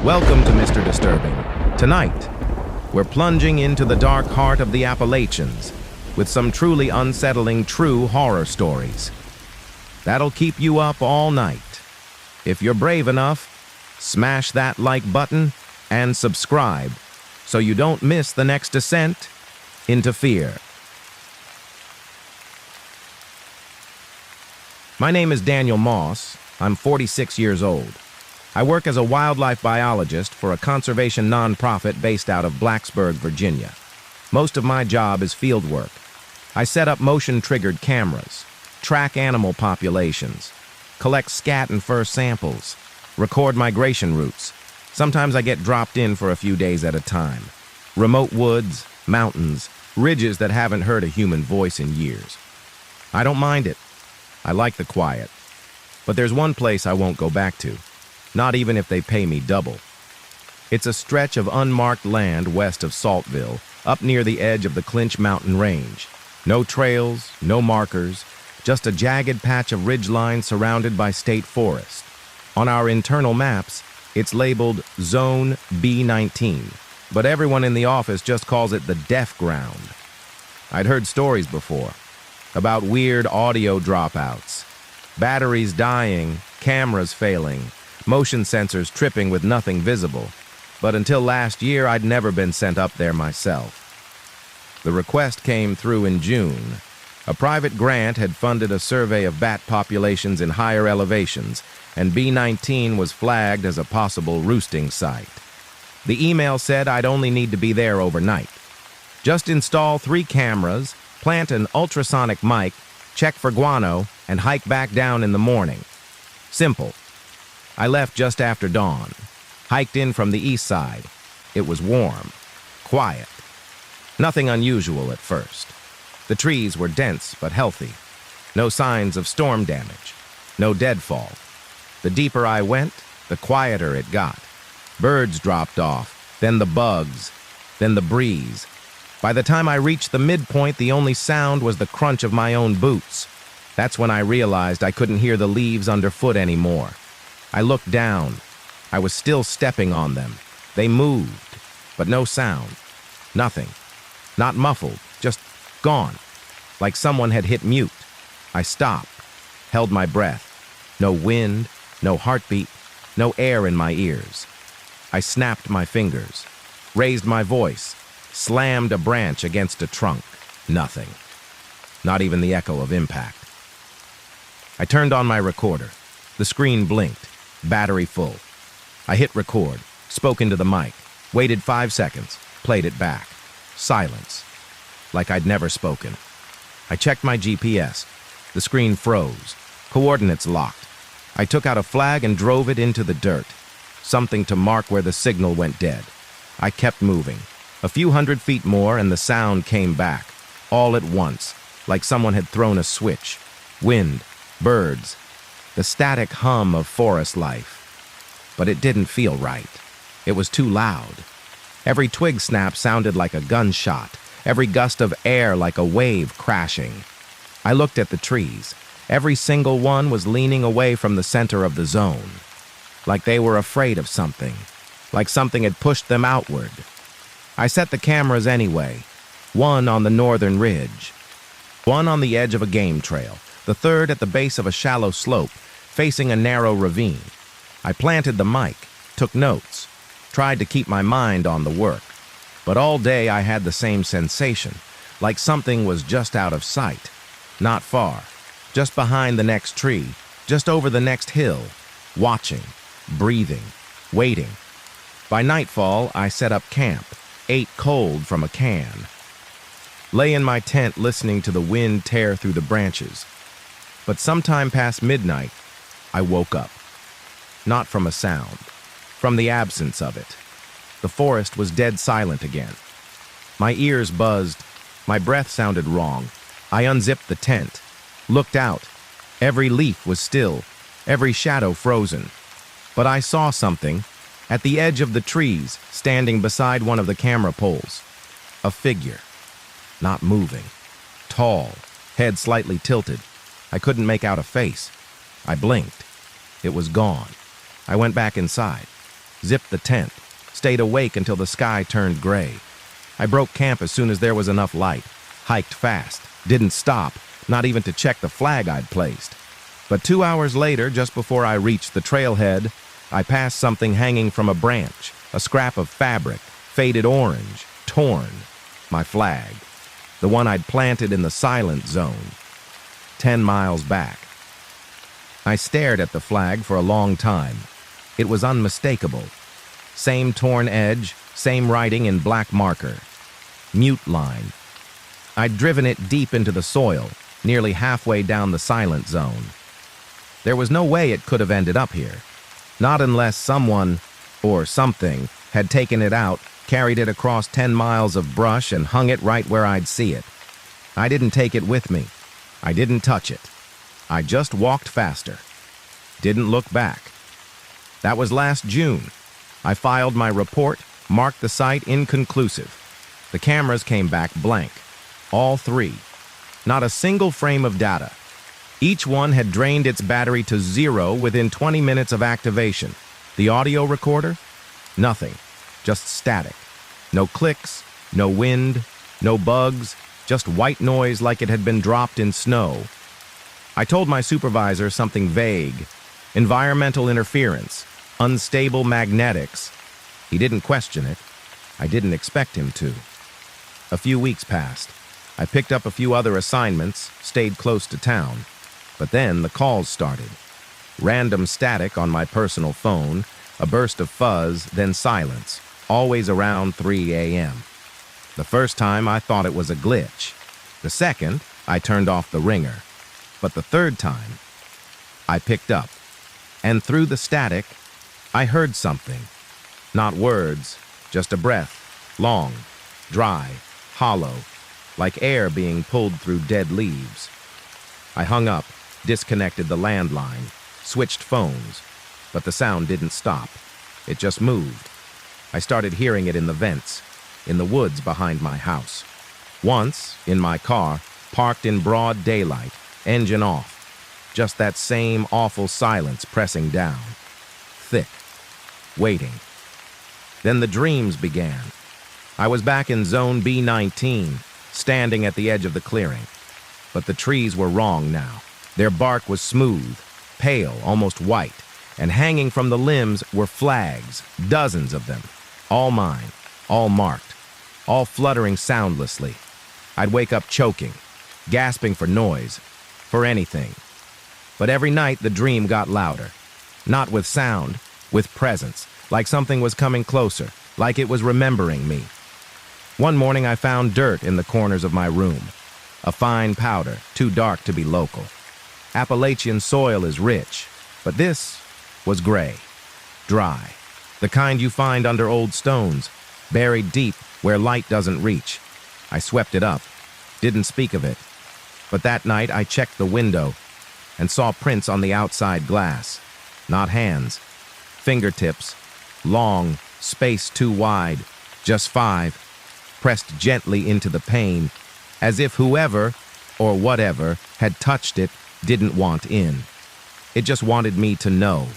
Welcome to Mr. Disturbing. Tonight, we're plunging into the dark heart of the Appalachians with some truly unsettling true horror stories. That'll keep you up all night. If you're brave enough, smash that like button and subscribe so you don't miss the next descent into fear. My name is Daniel Moss. I'm 46 years old. I work as a wildlife biologist for a conservation nonprofit based out of Blacksburg, Virginia. Most of my job is field work. I set up motion-triggered cameras, track animal populations, collect scat and fur samples, record migration routes. Sometimes I get dropped in for a few days at a time. Remote woods, mountains, ridges that haven't heard a human voice in years. I don't mind it. I like the quiet. But there's one place I won't go back to. Not even if they pay me double. It's a stretch of unmarked land west of Saltville, up near the edge of the Clinch Mountain Range. No trails, no markers, just a jagged patch of ridgeline surrounded by state forest. On our internal maps, it's labeled Zone B19, but everyone in the office just calls it the Deaf Ground. I'd heard stories before, about weird audio dropouts, batteries dying, cameras failing, motion sensors tripping with nothing visible, but until last year I'd never been sent up there myself. The request came through in June. A private grant had funded a survey of bat populations in higher elevations, and B19 was flagged as a possible roosting site. The email said I'd only need to be there overnight. Just install 3 cameras, plant an ultrasonic mic, check for guano, and hike back down in the morning. Simple. I left just after dawn, hiked in from the east side. It was warm, quiet. Nothing unusual at first. The trees were dense but healthy. No signs of storm damage. No deadfall. The deeper I went, the quieter it got. Birds dropped off, then the bugs, then the breeze. By the time I reached the midpoint, the only sound was the crunch of my own boots. That's when I realized I couldn't hear the leaves underfoot anymore. I looked down. I was still stepping on them. They moved, but no sound. Nothing. Not muffled, just gone. Like someone had hit mute. I stopped, held my breath. No wind, no heartbeat, no air in my ears. I snapped my fingers, raised my voice, slammed a branch against a trunk. Nothing. Not even the echo of impact. I turned on my recorder. The screen blinked. Battery full. I hit record, spoke into the mic, waited 5 seconds, played it back. Silence. Like I'd never spoken. I checked my GPS. The screen froze. Coordinates locked. I took out a flag and drove it into the dirt. Something to mark where the signal went dead. I kept moving. A few hundred feet more and the sound came back. All at once, like someone had thrown a switch. Wind, birds, the static hum of forest life. But it didn't feel right. It was too loud. Every twig snap sounded like a gunshot, every gust of air like a wave crashing. I looked at the trees. Every single one was leaning away from the center of the zone, like they were afraid of something, like something had pushed them outward. I set the cameras anyway, one on the northern ridge, one on the edge of a game trail, the third at the base of a shallow slope, facing a narrow ravine. I planted the mic, took notes, tried to keep my mind on the work. But all day I had the same sensation, like something was just out of sight, not far, just behind the next tree, just over the next hill, watching, breathing, waiting. By nightfall, I set up camp, ate cold from a can. Lay in my tent listening to the wind tear through the branches. But sometime past midnight, I woke up. Not from a sound, from the absence of it. The forest was dead silent again. My ears buzzed. My breath sounded wrong. I unzipped the tent, looked out. Every leaf was still, every shadow frozen. But I saw something, at the edge of the trees, standing beside one of the camera poles. A figure, not moving. Tall, head slightly tilted. I couldn't make out a face. I blinked. It was gone. I went back inside. zipped the tent, stayed awake until the sky turned gray. I broke camp as soon as there was enough light, hiked fast, didn't stop, not even to check the flag I'd placed. But 2 hours later, just before I reached the trailhead, I passed something hanging from a branch, a scrap of fabric, faded orange, torn. My flag, the one I'd planted in the silent zone, 10 miles back. I stared at the flag for a long time. It was unmistakable. Same torn edge, same writing in black marker. Mute line. I'd driven it deep into the soil, nearly halfway down the silent zone. There was no way it could have ended up here. Not unless someone, or something, had taken it out, carried it across 10 miles of brush, and hung it right where I'd see it. I didn't take it with me. I didn't touch it. I just walked faster. Didn't look back. That was last June. I filed my report, marked the site inconclusive. The cameras came back blank. All 3. Not a single frame of data. Each one had drained its battery to 0 within 20 minutes of activation. The audio recorder? Nothing. Just static. No clicks, no wind, no bugs, just white noise like it had been dropped in snow. I told my supervisor something vague. Environmental interference. Unstable magnetics. He didn't question it. I didn't expect him to. A few weeks passed. I picked up a few other assignments, stayed close to town. But then the calls started. Random static on my personal phone, a burst of fuzz, then silence, always around 3 a.m. The first time I thought it was a glitch. The second, I turned off the ringer. But the third time, I picked up. And through the static, I heard something. Not words, just a breath, long, dry, hollow, like air being pulled through dead leaves. I hung up, disconnected the landline, switched phones, but the sound didn't stop. It just moved. I started hearing it in the vents, in the woods behind my house. Once, in my car, parked in broad daylight, engine off. Just that same awful silence pressing down. Thick. Waiting. Then the dreams began. I was back in Zone B19, standing at the edge of the clearing. But the trees were wrong now. Their bark was smooth, pale, almost white, and hanging from the limbs were flags, dozens of them. All mine, all marked, all fluttering soundlessly. I'd wake up choking, gasping for noise, for anything. But every night the dream got louder. Not with sound, with presence, like something was coming closer, like it was remembering me. One morning I found dirt in the corners of my room. A fine powder, too dark to be local. Appalachian soil is rich, but this was gray, dry, the kind you find under old stones, buried deep where light doesn't reach. I swept it up, didn't speak of it. But that night I checked the window and saw prints on the outside glass. Not hands, fingertips, long, space too wide, just 5, pressed gently into the pane, as if whoever, or whatever, had touched it didn't want in. It just wanted me to know.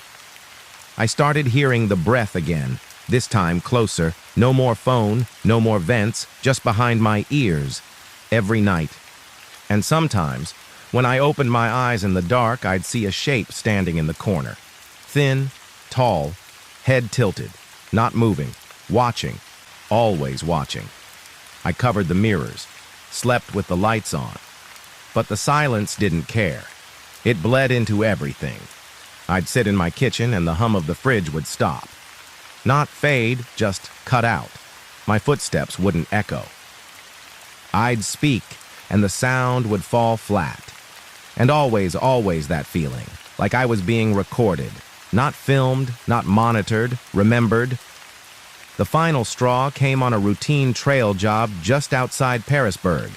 I started hearing the breath again, this time closer, no more phone, no more vents, just behind my ears, every night. And sometimes, when I opened my eyes in the dark, I'd see a shape standing in the corner. Thin, tall, head tilted, not moving, watching, always watching. I covered the mirrors, slept with the lights on. But the silence didn't care. It bled into everything. I'd sit in my kitchen and the hum of the fridge would stop. Not fade, just cut out. My footsteps wouldn't echo. I'd speak, and the sound would fall flat. And always that feeling, like I was being recorded. Not filmed, not monitored, remembered. The final straw came on a routine trail job just outside Parisburg.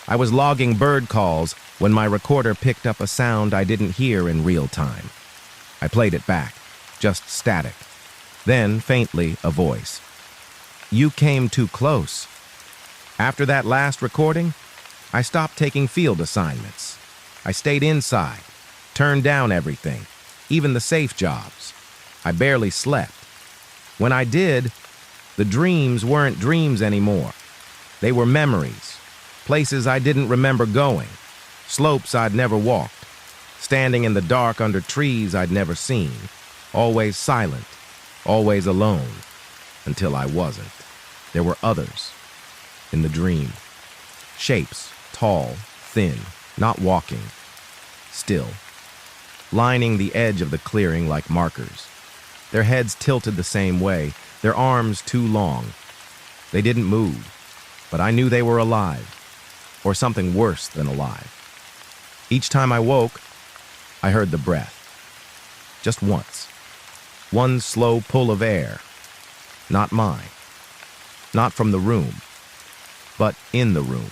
I was logging bird calls when my recorder picked up a sound I didn't hear in real time. I played it back, just static. Then, faintly, a voice. "You came too close." After that last recording, I stopped taking field assignments. I stayed inside, turned down everything, even the safe jobs. I barely slept. When I did, the dreams weren't dreams anymore. They were memories, places I didn't remember going, slopes I'd never walked, standing in the dark under trees I'd never seen, always silent, always alone, until I wasn't. There were others in the dream. Shapes, tall, thin, not walking, still, lining the edge of the clearing like markers. Their heads tilted the same way, their arms too long. They didn't move, but I knew they were alive, or something worse than alive. Each time I woke, I heard the breath. Just once. One slow pull of air. Not mine. Not from the room, but in the room.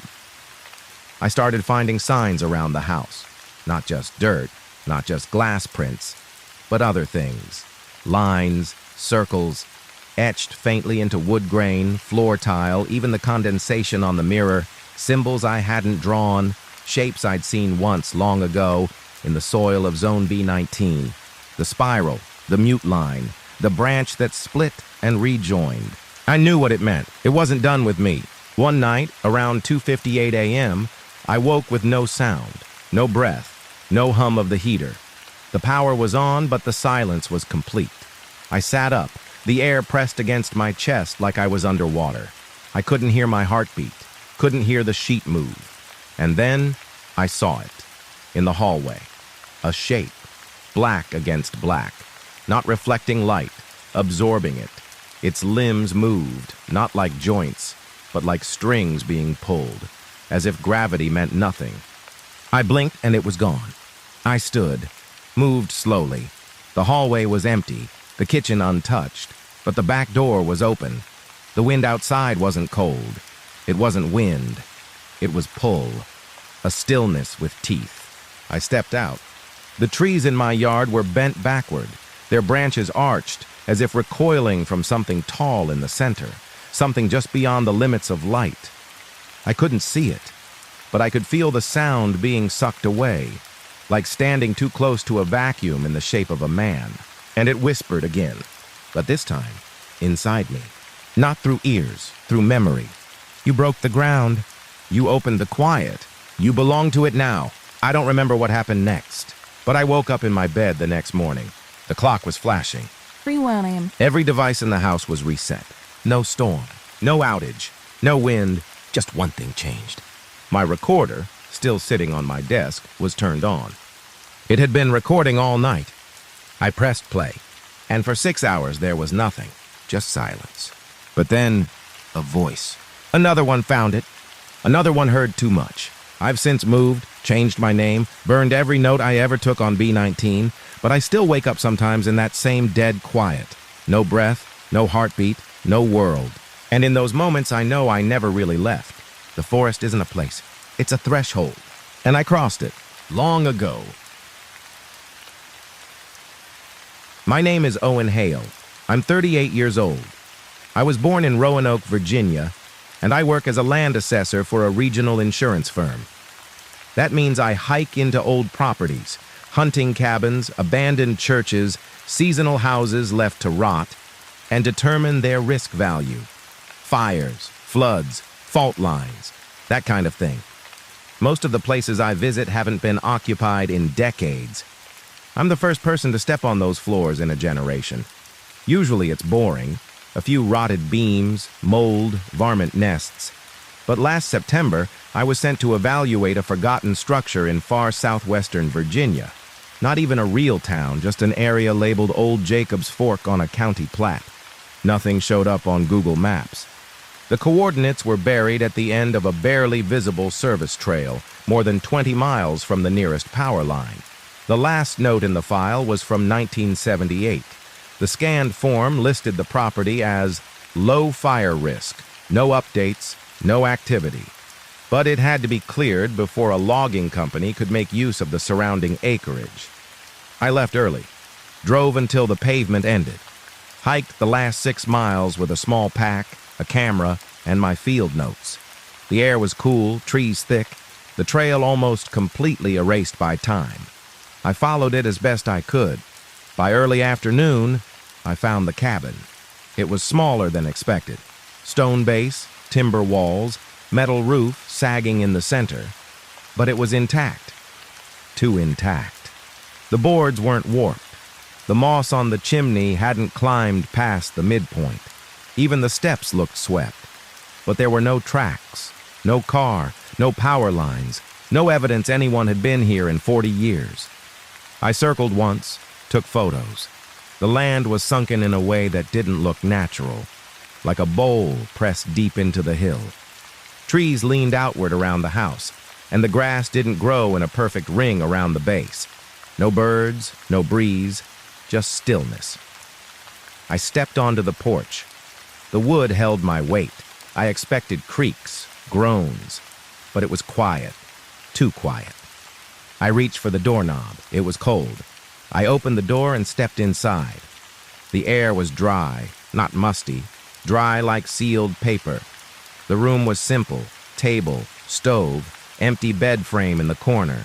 I started finding signs around the house. Not just dirt, not just glass prints, but other things. Lines, circles, etched faintly into wood grain, floor tile, even the condensation on the mirror, symbols I hadn't drawn, shapes I'd seen once long ago in the soil of Zone B19. The spiral, the mute line, the branch that split and rejoined. I knew what it meant. It wasn't done with me. One night, around 2:58 a.m., I woke with no sound, no breath, no hum of the heater. The power was on, but the silence was complete. I sat up, the air pressed against my chest like I was underwater. I couldn't hear my heartbeat, couldn't hear the sheet move. And then I saw it, in the hallway. A shape, black against black, not reflecting light, absorbing it. Its limbs moved, not like joints, but like strings being pulled, as if gravity meant nothing. I blinked and it was gone. I stood, moved slowly. The hallway was empty, the kitchen untouched, but the back door was open. The wind outside wasn't cold. It wasn't wind. It was pull. A stillness with teeth. I stepped out. The trees in my yard were bent backward, their branches arched, as if recoiling from something tall in the center, something just beyond the limits of light. I couldn't see it, but I could feel the sound being sucked away, like standing too close to a vacuum in the shape of a man. And it whispered again, but this time, inside me. Not through ears, through memory. You broke the ground. You opened the quiet. You belong to it now. I don't remember what happened next, but I woke up in my bed the next morning. The clock was flashing. 3:01 a.m. Every device in the house was reset. No storm, no outage, no wind, just one thing changed. My recorder, still sitting on my desk, was turned on. It had been recording all night. I pressed play, and for 6 hours there was nothing, just silence. But then, a voice. Another one found it. Another one heard too much. I've since moved, changed my name, burned every note I ever took on B19, but I still wake up sometimes in that same dead quiet. No breath, no heartbeat, no world. And in those moments I know I never really left. The forest isn't a place, it's a threshold. And I crossed it, long ago. My name is Owen Hale. I'm 38 years old. I was born in Roanoke, Virginia, and I work as a land assessor for a regional insurance firm. That means I hike into old properties, hunting cabins, abandoned churches, seasonal houses left to rot, and determine their risk value. Fires, floods, fault lines, that kind of thing. Most of the places I visit haven't been occupied in decades. I'm the first person to step on those floors in a generation. Usually it's boring, a few rotted beams, mold, varmint nests. But last September, I was sent to evaluate a forgotten structure in far southwestern Virginia. Not even a real town, just an area labeled Old Jacob's Fork on a county plat. Nothing showed up on Google Maps. The coordinates were buried at the end of a barely visible service trail, more than 20 miles from the nearest power line. The last note in the file was from 1978. The scanned form listed the property as low fire risk, no updates, no activity. But it had to be cleared before a logging company could make use of the surrounding acreage. I left early, drove until the pavement ended, hiked the last 6 miles with a small pack, a camera, and my field notes. The air was cool, trees thick, the trail almost completely erased by time. I followed it as best I could. By early afternoon, I found the cabin. It was smaller than expected. Stone base, timber walls, metal roof sagging in the center. But it was intact. Too intact. The boards weren't warped. The moss on the chimney hadn't climbed past the midpoint. Even the steps looked swept. But there were no tracks, no car, no power lines, no evidence anyone had been here in 40 years. I circled once, took photos. The land was sunken in a way that didn't look natural, like a bowl pressed deep into the hill. Trees leaned outward around the house, and the grass didn't grow in a perfect ring around the base. No birds, no breeze, just stillness. I stepped onto the porch. The wood held my weight. I expected creaks, groans, but it was quiet, too quiet. I reached for the doorknob. It was cold. I opened the door and stepped inside. The air was dry, not musty, dry like sealed paper. The room was simple: table, stove, empty bed frame in the corner,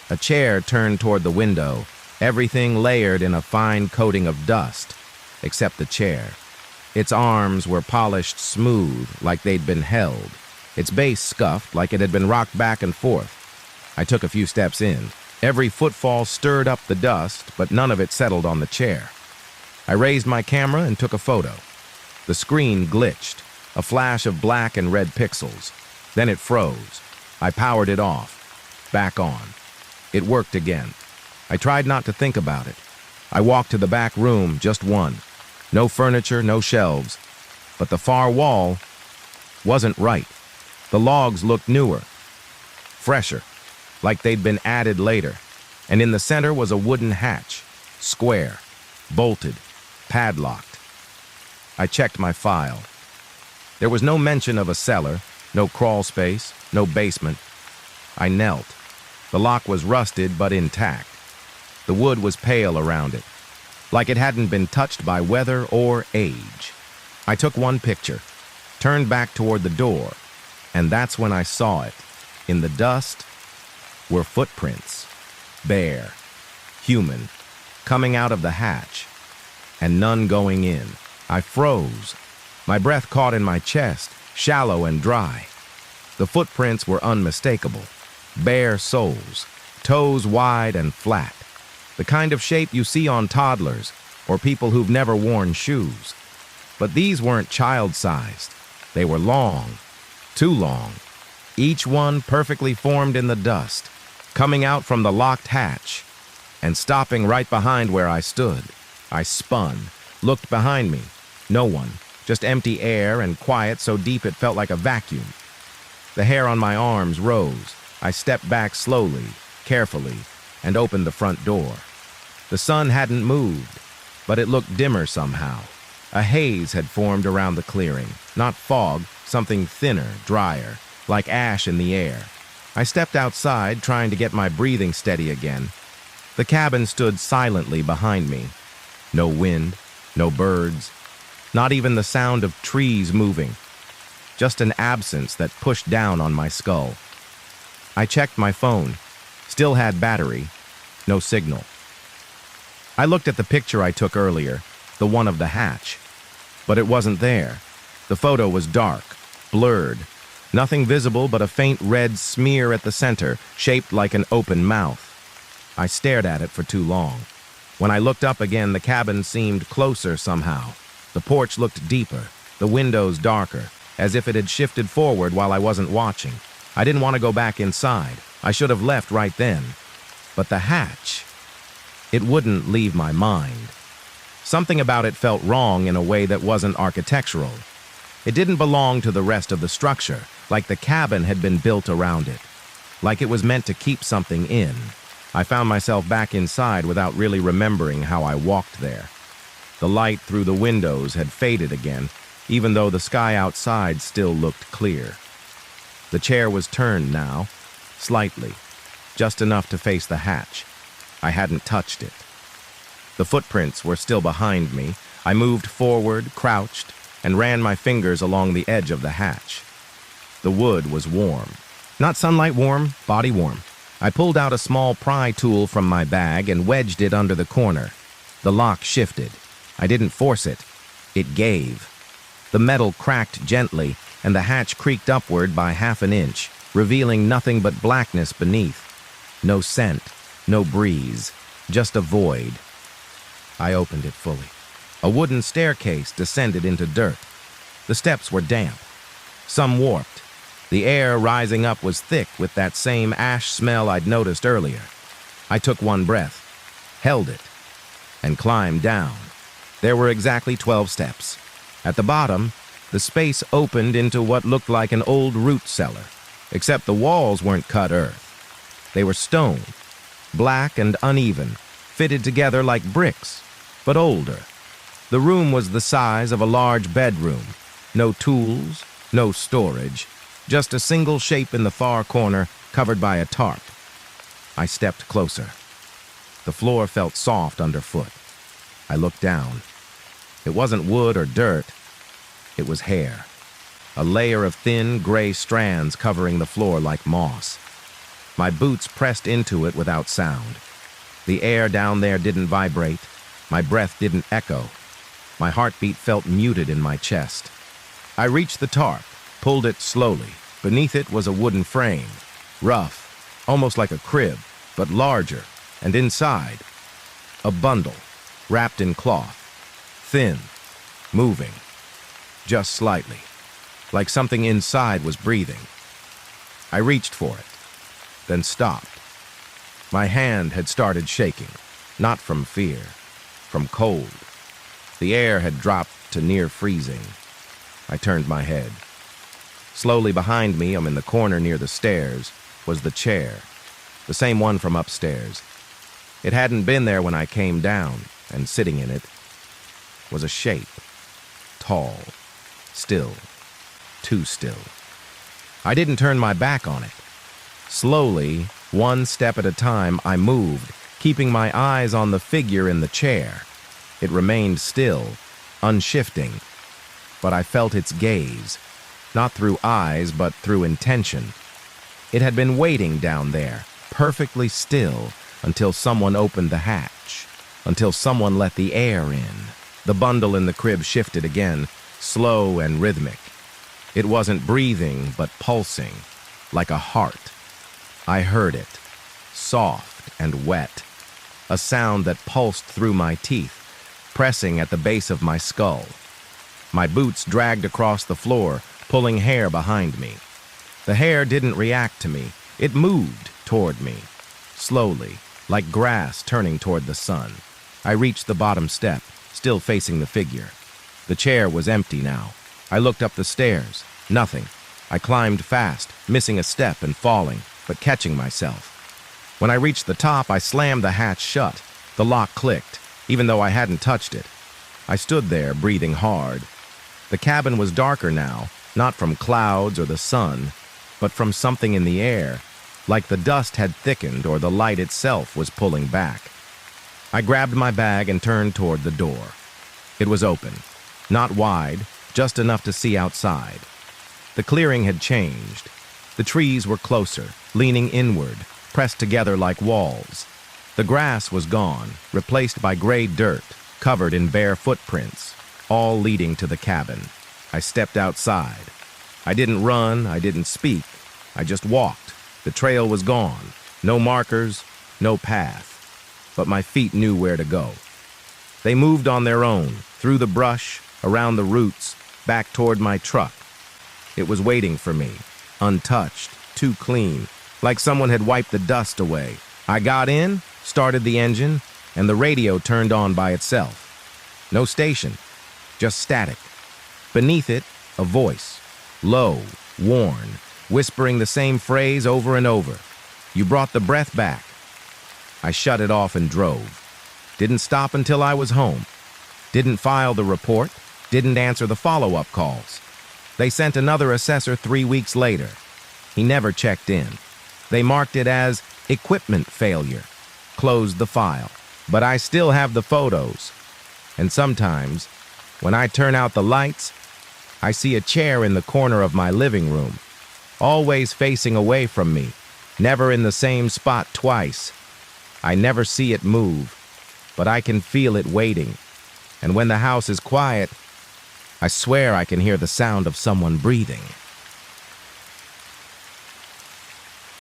a chair turned toward the window, everything layered in a fine coating of dust, except the chair. Its arms were polished smooth, like they'd been held. Its base scuffed, like it had been rocked back and forth. I took a few steps in. Every footfall stirred up the dust, but none of it settled on the chair. I raised my camera and took a photo. The screen glitched, a flash of black and red pixels. Then it froze. I powered it off. Back on. It worked again. I tried not to think about it. I walked to the back room, just one. No furniture, no shelves. But the far wall wasn't right. The logs looked newer, fresher, like they'd been added later. And in the center was a wooden hatch, square, bolted, padlocked. I checked my file. There was no mention of a cellar, no crawl space, no basement. I knelt. The lock was rusted but intact. The wood was pale around it, like it hadn't been touched by weather or age. I took one picture, turned back toward the door, and that's when I saw it. In the dust were footprints, bare, human, coming out of the hatch, and none going in. I froze. My breath caught in my chest, shallow and dry. The footprints were unmistakable. Bare soles, toes wide and flat. The kind of shape you see on toddlers or people who've never worn shoes. But these weren't child-sized. They were long, too long. Each one perfectly formed in the dust, coming out from the locked hatch and stopping right behind where I stood. I spun, looked behind me. No one, just empty air and quiet so deep it felt like a vacuum. The hair on my arms rose. I stepped back slowly, carefully, and opened the front door. The sun hadn't moved, but it looked dimmer somehow. A haze had formed around the clearing, not fog, something thinner, drier, like ash in the air. I stepped outside, trying to get my breathing steady again. The cabin stood silently behind me. No wind, no birds, not even the sound of trees moving. Just an absence that pushed down on my skull. I checked my phone. Still had battery. No signal. I looked at the picture I took earlier, the one of the hatch. But it wasn't there. The photo was dark, blurred. Nothing visible but a faint red smear at the center, shaped like an open mouth. I stared at it for too long. When I looked up again, the cabin seemed closer somehow. The porch looked deeper, the windows darker, as if it had shifted forward while I wasn't watching. I didn't want to go back inside. I should have left right then. But the hatch, it wouldn't leave my mind. Something about it felt wrong in a way that wasn't architectural. It didn't belong to the rest of the structure, like the cabin had been built around it, like it was meant to keep something in. I found myself back inside without really remembering how I walked there. The light through the windows had faded again, even though the sky outside still looked clear. The chair was turned now, slightly, just enough to face the hatch. I hadn't touched it. The footprints were still behind me. I moved forward, crouched, and ran my fingers along the edge of the hatch. The wood was warm. Not sunlight warm, body warm. I pulled out a small pry tool from my bag and wedged it under the corner. The lock shifted. I didn't force it. It gave. The metal cracked gently, and the hatch creaked upward by half an inch, revealing nothing but blackness beneath. No scent, no breeze, just a void. I opened it fully. A wooden staircase descended into dirt. The steps were damp, some warped. The air rising up was thick with that same ash smell I'd noticed earlier. I took one breath, held it, and climbed down. There were exactly 12 steps. At the bottom, the space opened into what looked like an old root cellar, except the walls weren't cut earth. They were stone, black and uneven, fitted together like bricks, but older. The room was the size of a large bedroom. No tools, no storage, just a single shape in the far corner covered by a tarp. I stepped closer. The floor felt soft underfoot. I looked down. It wasn't wood or dirt. It was hair. A layer of thin, gray strands covering the floor like moss. My boots pressed into it without sound. The air down there didn't vibrate. My breath didn't echo. My heartbeat felt muted in my chest. I reached the tarp, pulled it slowly. Beneath it was a wooden frame, rough, almost like a crib, but larger, and inside, a bundle, wrapped in cloth, thin, moving, just slightly, like something inside was breathing. I reached for it, then stopped. My hand had started shaking, not from fear, from cold. The air had dropped to near freezing. I turned my head. Slowly behind me, in the corner near the stairs, was the chair, the same one from upstairs. It hadn't been there when I came down, and sitting in it was a shape, tall, still, too still. I didn't turn my back on it. Slowly, one step at a time, I moved, keeping my eyes on the figure in the chair. It remained still, unshifting, but I felt its gaze. Not through eyes, but through intention. It had been waiting down there, perfectly still, until someone opened the hatch, until someone let the air in. The bundle in the crib shifted again, slow and rhythmic. It wasn't breathing, but pulsing, like a heart. I heard it, soft and wet, a sound that pulsed through my teeth, pressing at the base of my skull. My boots dragged across the floor, pulling hair behind me. The hair didn't react to me. It moved toward me, slowly, like grass turning toward the sun. I reached the bottom step, still facing the figure. The chair was empty now. I looked up the stairs. Nothing. I climbed fast, missing a step and falling, but catching myself. When I reached the top, I slammed the hatch shut. The lock clicked, even though I hadn't touched it. I stood there, breathing hard. The cabin was darker now, not from clouds or the sun, but from something in the air, like the dust had thickened or the light itself was pulling back. I grabbed my bag and turned toward the door. It was open, not wide, just enough to see outside. The clearing had changed. The trees were closer, leaning inward, pressed together like walls. The grass was gone, replaced by gray dirt, covered in bare footprints, all leading to the cabin. I stepped outside. I didn't run, I didn't speak. I just walked. The trail was gone. No markers, no path. But my feet knew where to go. They moved on their own, through the brush, around the roots, back toward my truck. It was waiting for me, untouched, too clean, like someone had wiped the dust away. I got in, started the engine, and the radio turned on by itself. No station, just static. Beneath it, a voice, low, worn, whispering the same phrase over and over. You brought the breath back. I shut it off and drove. Didn't stop until I was home. Didn't file the report. Didn't answer the follow-up calls. They sent another assessor 3 weeks later. He never checked in. They marked it as equipment failure. Closed the file. But I still have the photos. And sometimes, when I turn out the lights, I see a chair in the corner of my living room, always facing away from me, never in the same spot twice. I never see it move, but I can feel it waiting. And when the house is quiet, I swear I can hear the sound of someone breathing.